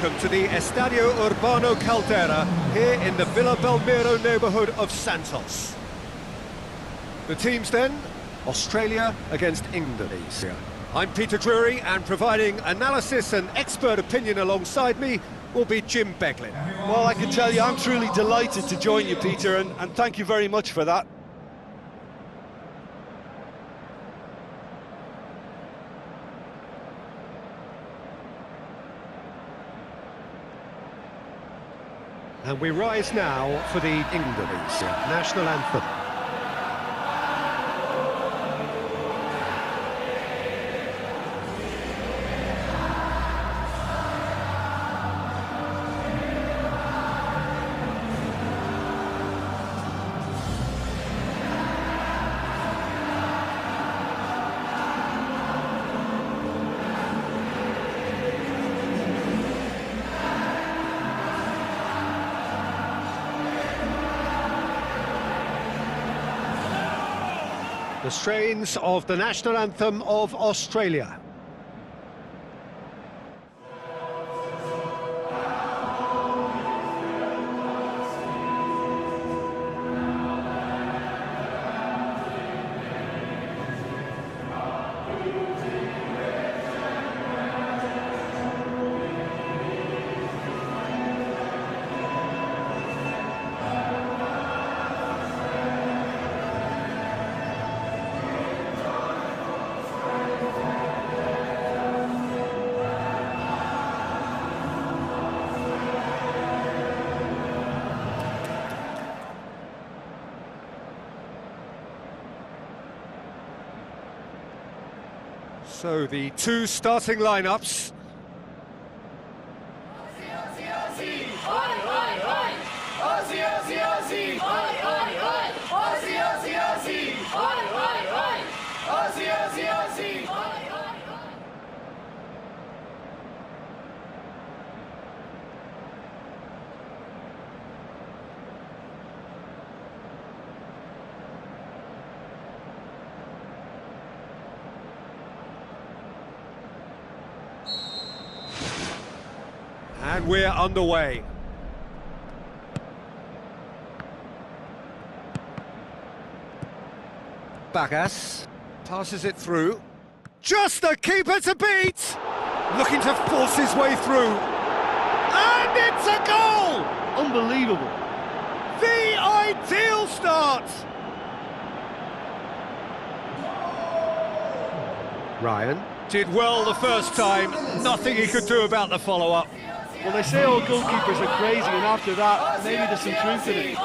welcome to the Estadio Urbano Caldera here in the Villa Belmiro neighbourhood of Santos. The teams then, Australia against Indonesia. I'm Peter Drury, and providing analysis and expert opinion alongside me will be Jim Beglin. Well, I can tell you I'm truly delighted to join you, Peter, and thank you very much for that. And we rise now for the Indonesia national anthem. The strains of the national anthem of Australia. So the two starting lineups. And we're underway. Bagas passes it through. Just the keeper to beat! Looking to force his way through. And it's a goal! Unbelievable. The ideal start! Ryan did well the first time. Nothing he could do about the follow-up. Well, they say all goalkeepers are crazy, and after that, maybe there's some truth in it.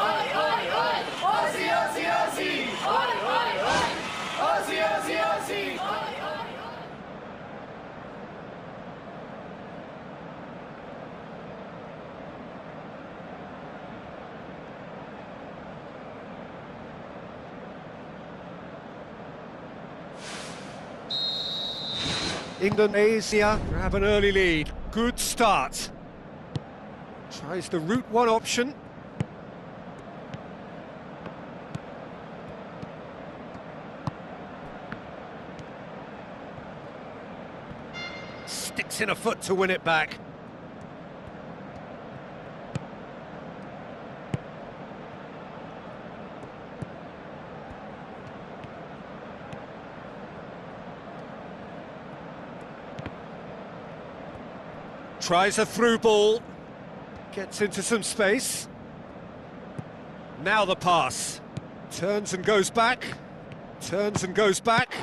Indonesia grab an early lead. Good start. Tries the route one option. Sticks in a foot to win it back. Tries a through ball. Gets into some space. Now the pass. Turns and goes back. Turns and goes back.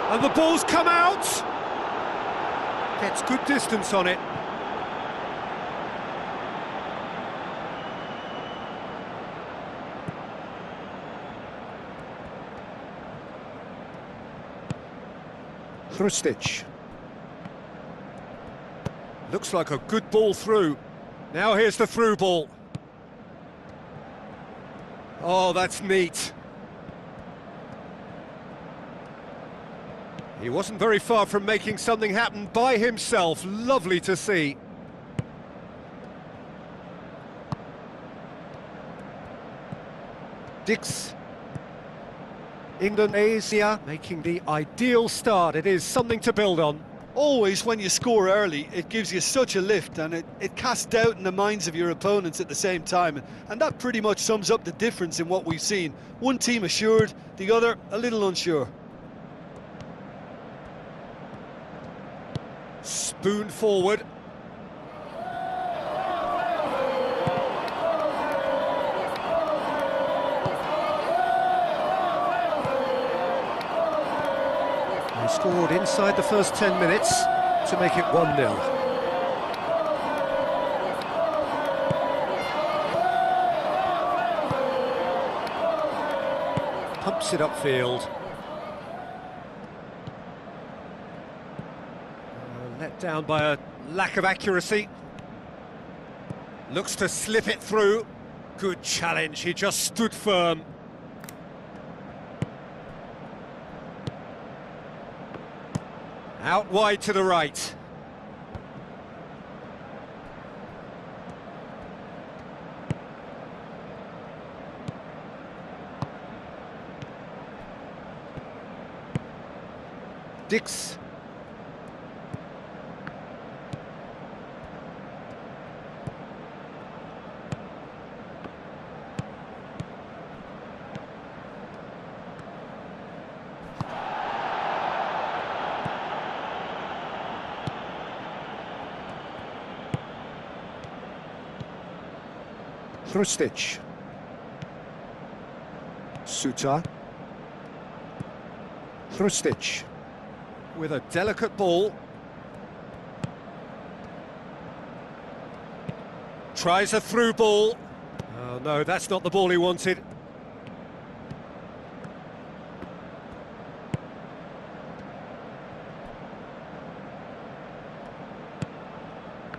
And the ball's come out! Gets good distance on it. Hrustic. Looks like a good ball through. Now here's the through ball. Oh, that's neat. He wasn't very far from making something happen by himself. Lovely to see. Dix. Indonesia making the ideal start. It is something to build on. Always, when you score early, it gives you such a lift, and it casts doubt in the minds of your opponents at the same time. And that pretty much sums up the difference in what we've seen. One team assured, the other a little unsure. Spoon forward. They scored inside the first 10 minutes to make it 1-0. Pumps it upfield. Let down by a lack of accuracy. Looks to slip it through. Good challenge, he just stood firm. Out wide to the right. Dix. Hrustic. Suta. Hrustic. With a delicate ball. Tries a through ball. Oh no, that's not the ball he wanted.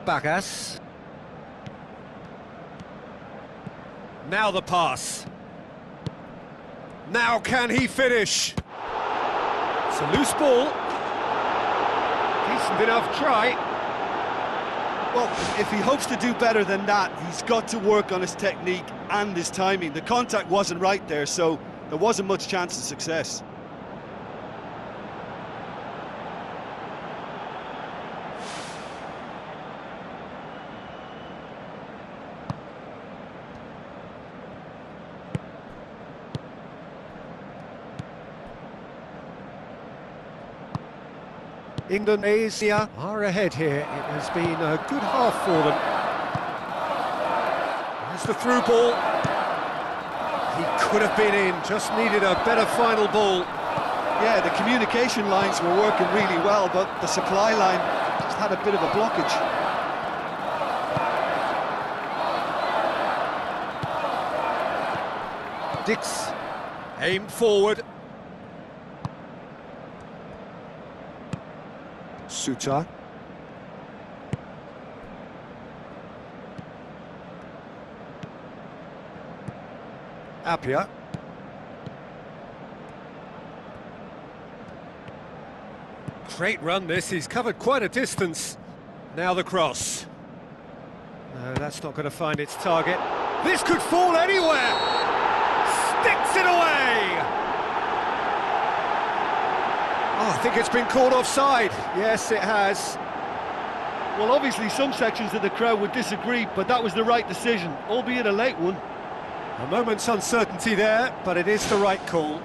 Bagas. Now the pass. Now can he finish? It's a loose ball. Decent enough try. Well, if he hopes to do better than that, he's got to work on his technique and his timing. The contact wasn't right there, so there wasn't much chance of success. Indonesia are ahead here. It has been a good half for them. There's the through ball. He could have been in, just needed a better final ball. Yeah, the communication lines were working really well, but the supply line just had a bit of a blockage. Dix aimed forward. Suta. Appiah. Great run this, he's covered quite a distance. Now the cross. No, that's not going to find its target. This could fall anywhere! Sticks it away! Oh, I think it's been called offside. Yes, it has. Well, obviously some sections of the crowd would disagree, but that was the right decision, albeit a late one. A moment's uncertainty there, but it is the right call.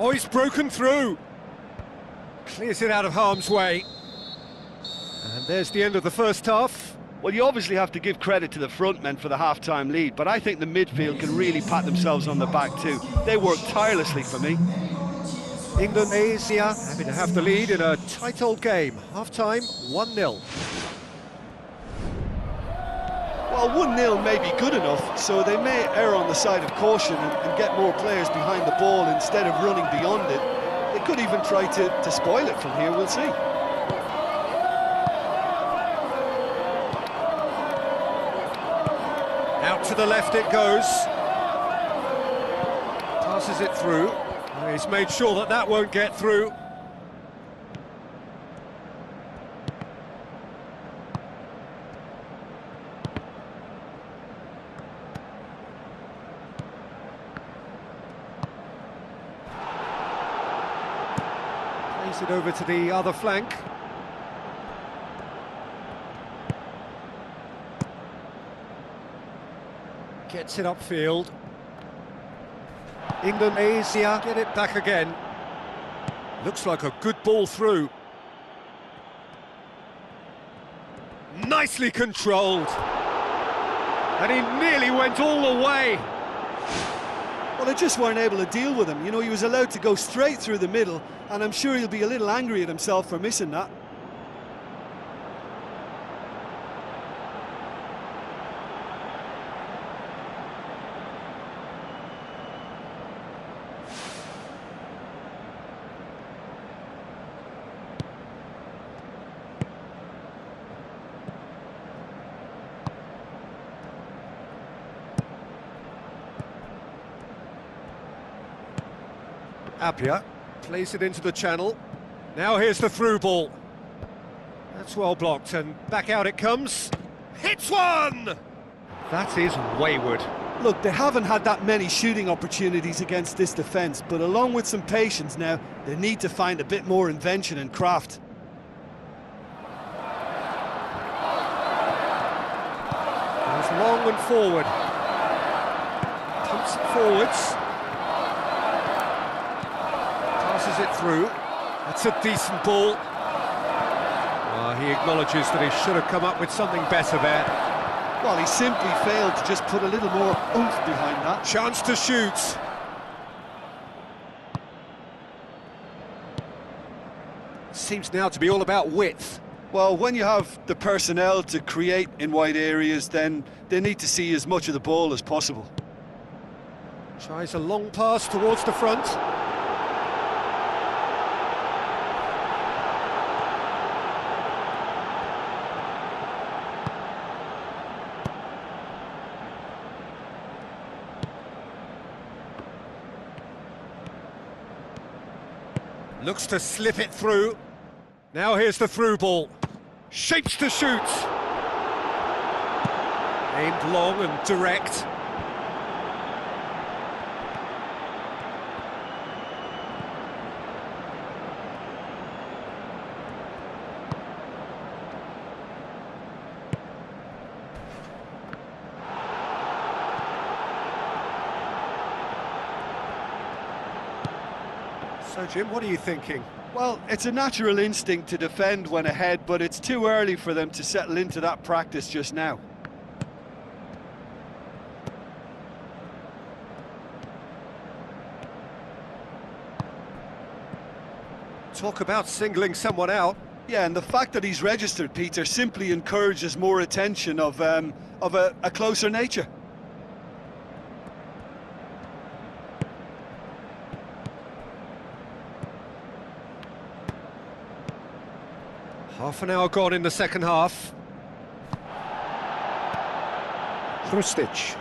Oh, he's broken through. Clears it out of harm's way. And there's the end of the first half. Well, you obviously have to give credit to the front men for the half-time lead, but I think the midfield can really pat themselves on the back too. They worked tirelessly for me. Indonesia happy to have the lead in a tight old game. Half-time, 1-0. Well, 1-0 may be good enough, so they may err on the side of caution and get more players behind the ball instead of running beyond it. They could even try to spoil it from here, we'll see. Out to the left it goes. Passes it through. He's made sure that that won't get through. Plays it over to the other flank. Gets it upfield. Indonesia get it back again. Looks like a good ball through. Nicely controlled. And he nearly went all the way. Well, they just weren't able to deal with him. You know, he was allowed to go straight through the middle, and I'm sure he'll be a little angry at himself for missing that. Appiah plays it into the channel. Now here's the through ball. That's well blocked, and back out it comes. Hits one! That is wayward. Look, they haven't had that many shooting opportunities against this defence, but along with some patience now, they need to find a bit more invention and craft. Goes long and forward. Pumps it forwards. Passes it through. That's a decent ball. He acknowledges that he should have come up with something better there. Well, he simply failed to just put a little more oomph behind that. Chance to shoot. Seems now to be all about width. Well, when you have the personnel to create in wide areas, then they need to see as much of the ball as possible. Tries a long pass towards the front. Looks to slip it through. Now here's the through ball. Shapes to shoot. Aimed long and direct. So, Jim, what are you thinking? Well, it's a natural instinct to defend when ahead, but it's too early for them to settle into that practice just now. Talk about singling someone out. Yeah, and the fact that he's registered, Peter, simply encourages more attention of a closer nature. Half an hour gone in the second half. Hrustic.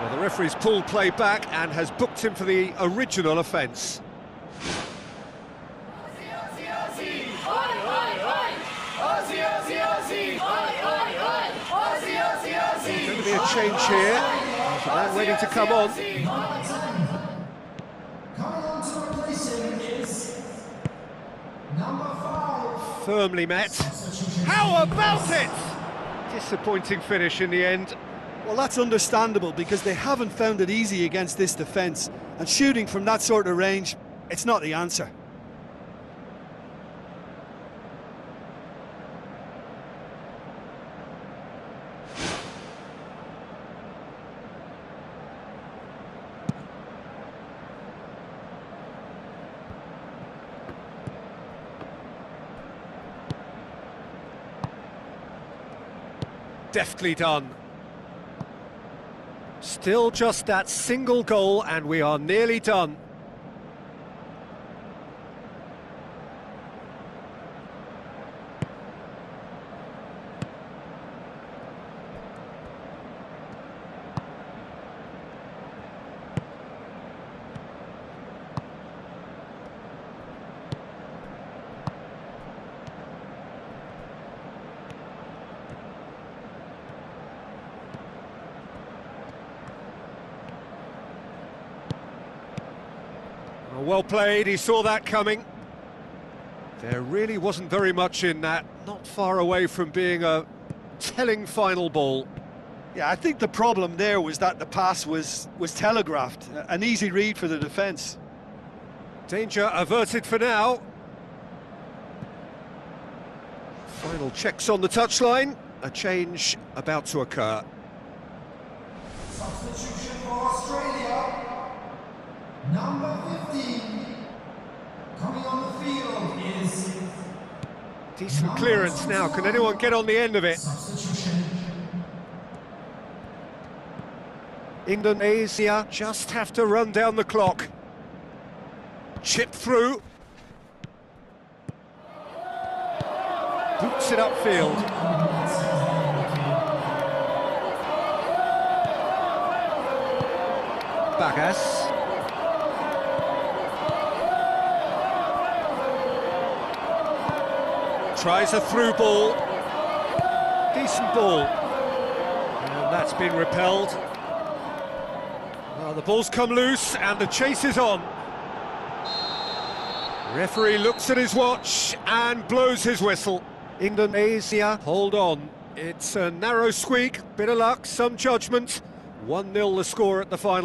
Well, the referee's pulled play back and has booked him for the original offence. Going to be a change here. And waiting to come on. Firmly met. How about it? Disappointing finish in the end. Well, that's understandable because they haven't found it easy against this defence, and shooting from that sort of range, it's not the answer. Deftly done. Still just that single goal and we are nearly done. Well played, he saw that coming. There really wasn't very much in that, not far away from being a telling final ball. Yeah, I think the problem there was that the pass was telegraphed, an easy read for the defence. Danger averted for now. Final checks on the touchline, a change about to occur. Substitution for Australia. Number 15, coming on the field is... Decent clearance now, can anyone get on the end of it? Substitution. Indonesia just have to run down the clock. Chip through. Boots it upfield. Bagas. Tries a through ball. Decent ball. And that's been repelled. Well, the ball's come loose and the chase is on. Referee looks at his watch and blows his whistle. Indonesia hold on. It's a narrow squeak, bit of luck, some judgment. 1-0 the score at the final.